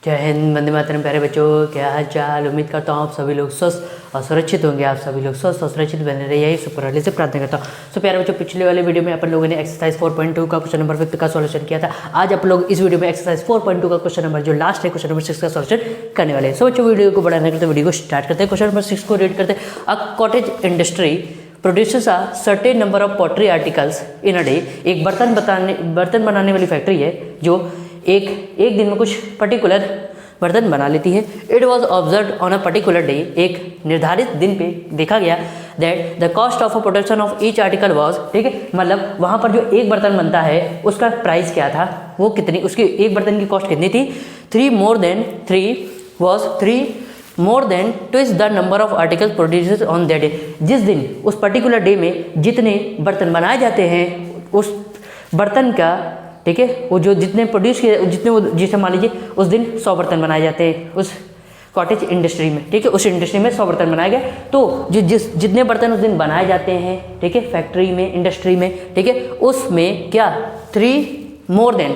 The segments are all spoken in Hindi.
जय हिंद, वंदे मातरम। प्यारे बच्चों, क्या हाल चाल। उम्मीद करता हूँ आप सभी लोग स्वस्थ और सुरक्षित होंगे। आप सभी लोग स्वस्थ और सुरक्षित बने रहिए, यही सुपरवाली से प्रार्थना करता हूँ। सो प्यारे बच्चों, पिछले वाले वीडियो में अपन लोगों ने एक्सरसाइज 4.2 का क्वेश्चन नंबर 5 का सॉल्यूशन किया था। आज आप लोग इस वीडियो में एक्सरसाइज 4.2 का क्वेश्चन नंबर जो लास्ट है क्वेश्चन नंबर 6 का सॉल्यूशन करने वाले हैं। सो बच्चों, वीडियो को बढ़ाने करते वीडियो को स्टार्ट करते हैं। क्वेश्चन नंबर 6 को रीड करते हैं। A cottage industry produces a certain number of pottery articles in a day. एक बर्तन बनाने वाली फैक्ट्री है जो एक दिन में कुछ पर्टिकुलर बर्तन बना लेती है। It was observe on a particular day. एक निर्धारित दिन पे देखा गया that the cost of a production of each article was, ठीक है, मतलब वहाँ पर जो एक बर्तन बनता है उसका प्राइस क्या था, वो कितनी, उसकी एक बर्तन की कॉस्ट कितनी थी। 3 more than twice the number of articles produced on that day। जिस दिन उस पर्टिकुलर डे में जितने बर्तन बनाए जाते हैं उस बर्तन का, ठीक है, वो जो जितने प्रोड्यूस किए, जितने वो, जैसे मान लीजिए उस दिन 100 बर्तन बनाए जाते हैं उस कॉटेज इंडस्ट्री में, ठीक है, उस इंडस्ट्री में 100 बर्तन बनाए गए। तो जो जितने बर्तन उस दिन बनाए जाते हैं, ठीक है, फैक्ट्री में, इंडस्ट्री में, ठीक है, उसमें क्या 3 more than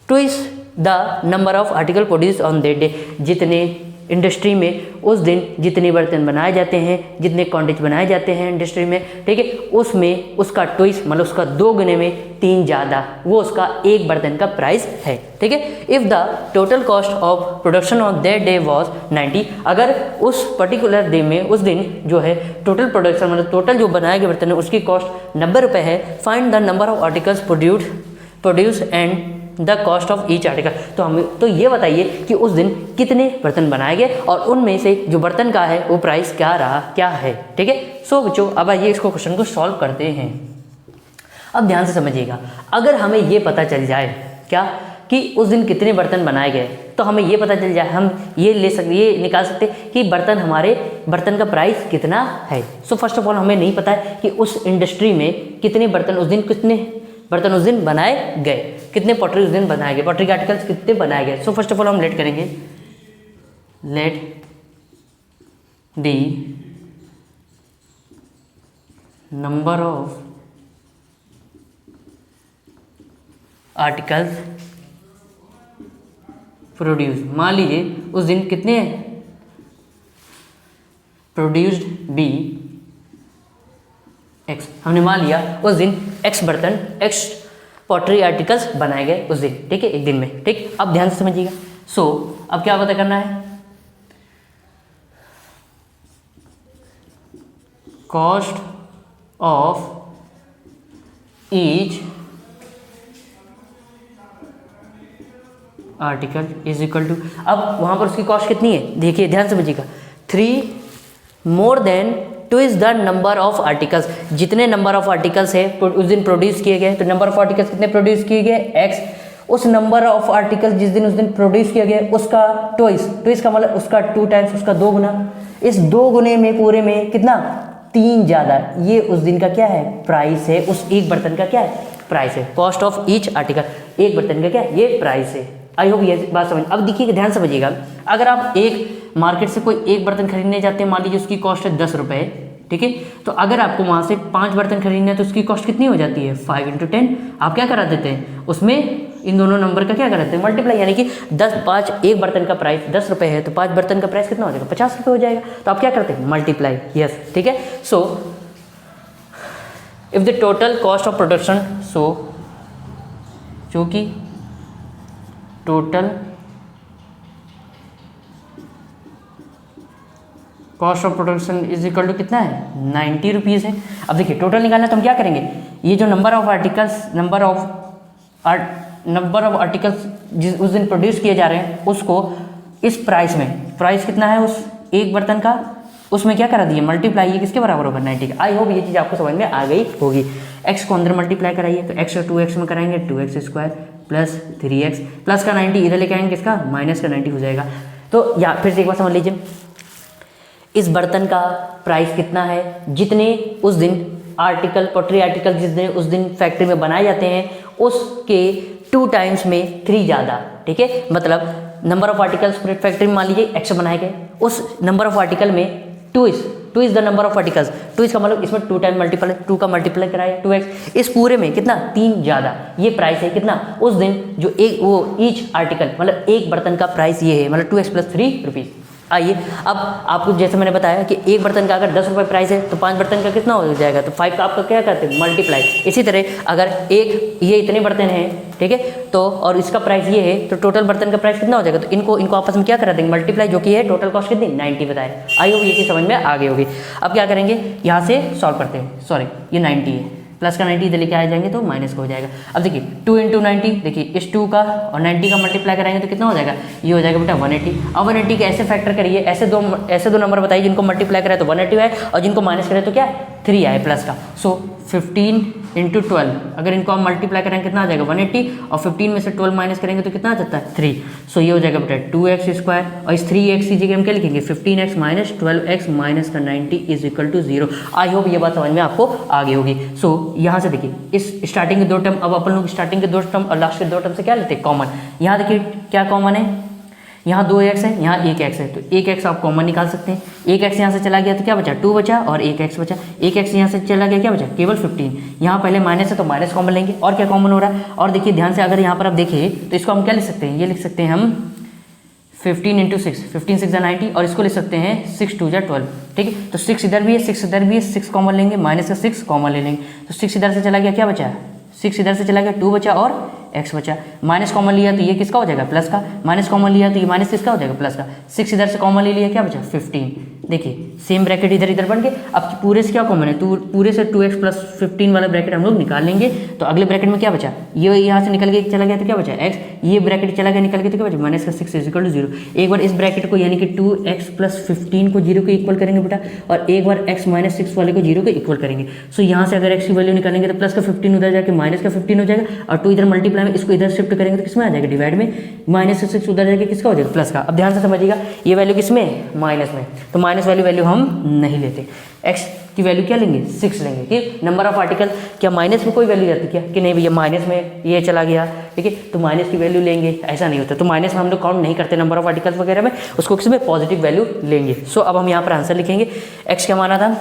twice the number of article produce on that day. जितने इंडस्ट्री में उस दिन जितने बर्तन बनाए जाते हैं, जितने क्वांटिटी बनाए जाते हैं इंडस्ट्री में, ठीक है, उसमें उसका ट्विस मतलब उसका 2 गुने में 3 ज़्यादा, वो उसका एक बर्तन का प्राइस है, ठीक है। If the total cost of production of that day was 90। अगर उस पर्टिकुलर डे में उस दिन जो है टोटल प्रोडक्शन मतलब टोटल जो बनाए गए बर्तन है उसकी कॉस्ट 90 रुपये है। Find the number of articles produce and the cost of each article. तो हमें तो ये बताइए कि उस दिन कितने बर्तन बनाए गए और उनमें से जो बर्तन का है वो प्राइस क्या रहा, क्या है, ठीक है। सो बच्चों, अब आइए इसको क्वेश्चन को सॉल्व करते हैं। अब ध्यान से समझिएगा, अगर हमें ये पता चल जाए क्या कि उस दिन कितने बर्तन बनाए गए, तो हमें ये पता चल जाए, हम ये ये निकाल सकते कि हमारे बर्तन का प्राइस कितना है। सो फर्स्ट ऑफ ऑल हमें नहीं पता है कि उस इंडस्ट्री में कितने बर्तन उस दिन बनाए गए, कितने पॉटरी उस दिन बनाए गए, पॉटरी के आर्टिकल्स कितने बनाए गए। सो फर्स्ट ऑफ ऑल हम लेट करेंगे, let the number of articles produce. मान लीजिए उस दिन कितने प्रोड्यूस्ड बी एक्स, हमने मान लिया उस दिन एक्स बर्तन, एक्स पॉटरी आर्टिकल्स बनाए गए उस दिन, ठीक है, एक दिन में, ठीक। अब ध्यान से समझिएगा। सो अब क्या पता करना है, cost of each article is equal to, अब वहां पर उसकी कॉस्ट कितनी है, देखिए ध्यान से समझिएगा, 3 more than twice the number of articles. जितने नंबर ऑफ आर्टिकल्स है उस दिन प्रोड्यूस किए गए, तो नंबर ऑफ आर्टिकल्स कितने प्रोड्यूस किए गए, एक्स। उस नंबर ऑफ आर्टिकल्स जिस दिन उस दिन प्रोड्यूस किया गया उसका ट्विस का मतलब उसका 2 टाइम्स, उसका 2 गुना। इस 2 गुने में पूरे में कितना, 3 ज़्यादा, ये उस दिन का क्या है, प्राइस है। उस एक बर्तन का क्या है, प्राइस है। कॉस्ट ऑफ ईच आर्टिकल, एक बर्तन का क्या है, ये प्राइस है। आई होप ये बात समझ। अब देखिए ध्यान समझिएगा, अगर आप एक मार्केट से कोई एक बर्तन खरीदने जाते हैं, मान लीजिए उसकी कॉस्ट है 10 रुपये, ठीक है, तो अगर आपको वहाँ से 5 बर्तन खरीदने हैं तो उसकी कॉस्ट कितनी हो जाती है, 5 × 10। आप क्या करा देते हैं, उसमें इन दोनों नंबर का क्या कराते हैं, मल्टीप्लाई, यानी कि 5 एक बर्तन का प्राइस 10 रुपये है तो 5 बर्तन का प्राइस कितना हो जाएगा, 50 रुपये हो जाएगा। तो आप क्या करते हैं, मल्टीप्लाई, यस, ठीक है। So if the total cost of production, so चूँकि total cost of production is equal to कितना है, 90 रुपीज़ है। अब देखिए टोटल निकालना तो हम क्या करेंगे, ये जो नंबर ऑफ आर्टिकल्स जिस उस दिन प्रोड्यूस किए जा रहे हैं उसको इस प्राइस में, प्राइस कितना है उस एक बर्तन का, उसमें क्या करा दिए, मल्टीप्लाई, ये किसके बराबर होगा, 90 का। आई होप ये चीज़ आपको समझ में आ गई होगी। एक्स को अंदर मल्टीप्लाई कराइए, तो एक्स को 2x में कराएंगे, 2x² प्लस 3x प्लस का 90 इधर लेके आएंगे, किसका, माइनस का 90 हो जाएगा। तो या फिर से एक बार समझ लीजिए, इस बर्तन का प्राइस कितना है, जितने उस दिन आर्टिकल, पॉटरी आर्टिकल जिस दिन उस दिन फैक्ट्री में बनाए जाते हैं उसके 2 टाइम्स में 3 ज़्यादा, ठीक है। मतलब नंबर ऑफ आर्टिकल्स फैक्ट्री में मान लीजिए एक्स बनाए गए, उस नंबर ऑफ आर्टिकल में 2 2 is the number of articles, 2 इसका मतलब इसमें 2 टाइम मल्टीप्लाई, 2 का मल्टीप्लाई कराया 2x, इस पूरे में कितना 3 ज़्यादा, ये प्राइस है कितना उस दिन जो एक वो ईच आर्टिकल मतलब एक बर्तन का प्राइस ये है, मतलब 2x + 3 रुपीज़। आइए अब आपको जैसे मैंने बताया कि एक बर्तन का अगर 10 रुपये प्राइस है तो 5 बर्तन का कितना हो जाएगा, तो 5 का आपका क्या करते हैं मल्टीप्लाई। इसी तरह अगर एक ये इतने बर्तन हैं, ठीक है, तो और इसका प्राइस ये है तो टोटल बर्तन का प्राइस कितना हो जाएगा, तो इनको आपस में क्या करा देंगे मल्टीप्लाई, जो कि है टोटल कॉस्ट कितनी 90 बताए। आई होप ये चीज़ समझ में आ गई होगी। अब क्या करेंगे, यहाँ से सॉल्व करते हैं, सॉरी ये 90 है, प्लस का 90 इधर लेके आ जाएंगे तो माइनस का हो जाएगा। अब देखिए 2 × 90, देखिए इस 2 का और 90 का मल्टीप्लाई कराएंगे तो कितना हो जाएगा, ये हो जाएगा बेटा 180। अब 180 के ऐसे फैक्टर करिए, ऐसे दो नंबर बताइए जिनको मल्टीप्लाई कराए तो 180 आए और जिनको माइनस करें तो क्या 3 आए प्लस का। सो 15 × 12, अगर इनको हम मल्टीप्लाई करेंगे कितना आ जाएगा 180 और 15 में से 12 माइनस करेंगे तो कितना आ जाता है 3। सो ये हो जाएगा बेटा 2x² और इस 3x की जगह हम क्या लिखेंगे 15x - 12x - का 90 = 0। आई होप ये बात समझ में आपको आ गई होगी। सो यहाँ से देखिए इस स्टार्टिंग के 2 टर्म, अब अपन लोग स्टार्टिंग के 2 टर्म और लास्ट के 2 टर्म से क्या लेते हैं कॉमन। यहाँ देखिए क्या कॉमन है, यहाँ 2x है, यहाँ 1x है, तो 1x आप कॉमन निकाल सकते हैं। 1x यहाँ से चला गया तो क्या बचा 2 बचा और 1x बचा, 1x यहाँ से चला गया क्या बचा केवल 15। यहाँ पहले माइनस है तो माइनस कॉमन लेंगे और क्या कॉमन हो रहा है, और देखिए ध्यान से अगर यहाँ पर आप देखिए तो इसको हम क्या लिख सकते हैं, ये लिख सकते हैं हम 15 × 6, 15 × 6 = 90 और इसको लिख सकते हैं 6 × 2 = 12, ठीक है। तो 6 इधर भी है, 6 इधर भी है, 6 कॉमन लेंगे, माइनस का 6 कॉमन ले लेंगे, तो 6 इधर से चला गया क्या बचा 6 इधर से चला गया 2 बचा और x बचा। माइनस कॉमन लिया तो ये किसका हो जाएगा प्लस का, माइनस कॉमन लिया तो ये माइनस किसका हो जाएगा प्लस का। 6 इधर से कॉमन ले लिया क्या बचा 15, देखिए सेम ब्रैकेट इधर बन गए। अब पूरे से क्या कॉमन है, तो पूरे से 2x + 15 वाला ब्रैकेट हम लोग निकाल लेंगे, तो अगले ब्रैकेट में क्या बचा, ये यहाँ से निकल के चला गया तो क्या बचा x, ये ब्रैकेट चला गया निकल के तो क्या बचा माइनस का 6 = 0। एक बार इस ब्रैकेट को यानी कि 2x + 15 को 0 के इक्वल करेंगे बेटा, और एक बार x - 6 वाले को 0 के इक्वल करेंगे। सो यहाँ से अगर x की वैल्यू निकालेंगे तो प्लस का 15 उधर जाके माइनस का 15 हो जाएगा, और 2 इधर मल्टीप्लाई में इसको इधर शिफ्ट करेंगे तो किसमें आ जाएगा डिवाइड में, माइनस का 6 उधर जाके किसका हो जाएगा प्लस का। अब ध्यान से समझिएगा ये वैल्यू किसमें माइनस में, तो माइनस वाली वैल्यू हम नहीं लेते, x की वैल्यू क्या लेंगे 6 लेंगे। कि नंबर ऑफ आर्टिकल क्या माइनस में कोई वैल्यू जाती क्या, कि नहीं भैया माइनस में ये चला गया, ठीक है, तो माइनस की वैल्यू लेंगे, ऐसा नहीं होता। तो माइनस में हम लोग काउंट नहीं करते नंबर ऑफ आर्टिकल्स वगैरह में, उसको किस में पॉजिटिव वैल्यू लेंगे। सो अब हम यहाँ पर आंसर लिखेंगे, x क्या माना था,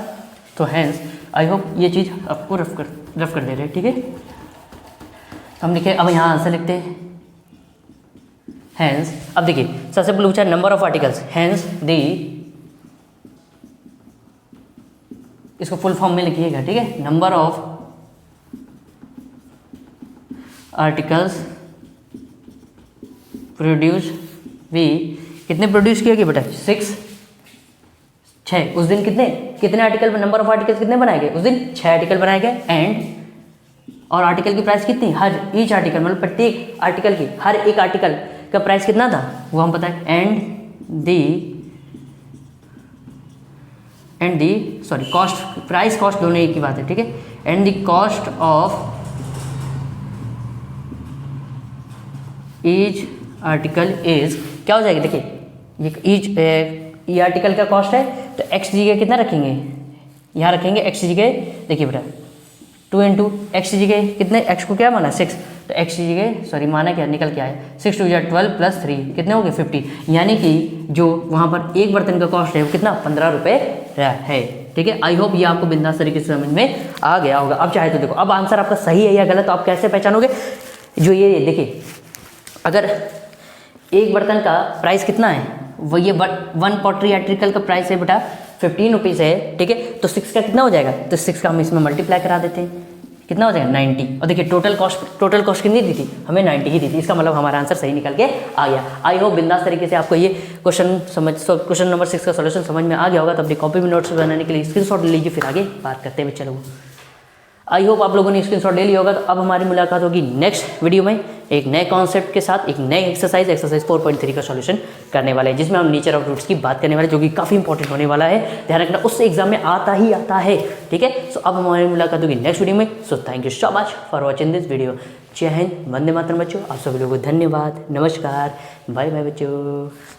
तो हैंस आई होप ये चीज़ आपको रफ कर दे रहे हैं, ठीक है। हम लिखे अब यहाँ आंसर लिखते हैं हैंस। अब देखिए सबसे पहले पूछा number of articles, hence the, इसको फुल फॉर्म में लिखिएगा, ठीक है, नंबर ऑफ आर्टिकल्स प्रोड्यूस भी, कितने प्रोड्यूस किया गया बेटा 6। उस दिन कितने आर्टिकल, नंबर ऑफ आर्टिकल्स कितने बनाए गए उस दिन 6 आर्टिकल बनाए गए। एंड और आर्टिकल की प्राइस कितनी, हर ईच आर्टिकल मतलब प्रत्येक आर्टिकल की, हर एक आर्टिकल का प्राइस कितना था वो हम बताएं। And the sorry cost, price cost दोनों एक ही बात है, ठीक है। And the cost of each article is, क्या हो जाएगी देखिए, ये आर्टिकल का कॉस्ट है तो x की जगह कितना रखेंगे, यहाँ रखेंगे x की जगह, देखिए बेटा 2 × x की जगह कितने, x को क्या माना 6, तो x की जगह सॉरी माना क्या निकल के आया 6 × 2 = 12 + 3 कितने हो गए 50, यानी कि जो वहाँ पर एक बर्तन का कॉस्ट है वो कितना 15 रुपये है, ठीक है। आई होप ये आपको बिंदास तरीके से समझ में आ गया होगा। अब चाहे तो देखो अब आंसर आपका सही है या गलत, तो आप कैसे पहचानोगे, जो ये देखिए अगर एक बर्तन का प्राइस कितना है, वो ये 1 पॉटरी आर्टिकल का प्राइस है बेटा 15 रुपीज़ है, ठीक है, तो 6 का कितना हो जाएगा, तो 6 का हम इसमें मल्टीप्लाई करा देते हैं, कितना हो जाएगा 90। और देखिए टोटल कॉस्ट कितनी दी थी, हमें 90 ही दी थी, इसका मतलब हमारा आंसर सही निकल के आ गया। आई होप बिंदास तरीके से आपको ये क्वेश्चन नंबर 6 का सॉल्यूशन समझ में आ गया होगा। तो अपनी कॉपी में नोट्स बनाने के लिए स्क्रीनशॉट ले लीजिए, फिर आगे बात करते हैं चलो। आई होप आप लोगों ने स्क्रीनशॉट ले लिया होगा। तो अब हमारी मुलाकात होगी नेक्स्ट वीडियो में एक नए कॉन्सेप्ट के साथ, एक नए एक्सरसाइज 4.3 का सॉल्यूशन करने वाले हैं, जिसमें हम नेचर ऑफ रूट्स की बात करने वाले, जो कि काफ़ी इंपॉर्टेंट होने वाला है। ध्यान रखना उससे एग्जाम में आता है, ठीक है। सो अब हमारी मुलाकात होगी नेक्स्ट वीडियो में। So thank you so much for watching this video. जय हिंद, वंदे मातरम बच्चों, आप सभी लोगों को धन्यवाद, नमस्कार, बाय बाय बच्चों।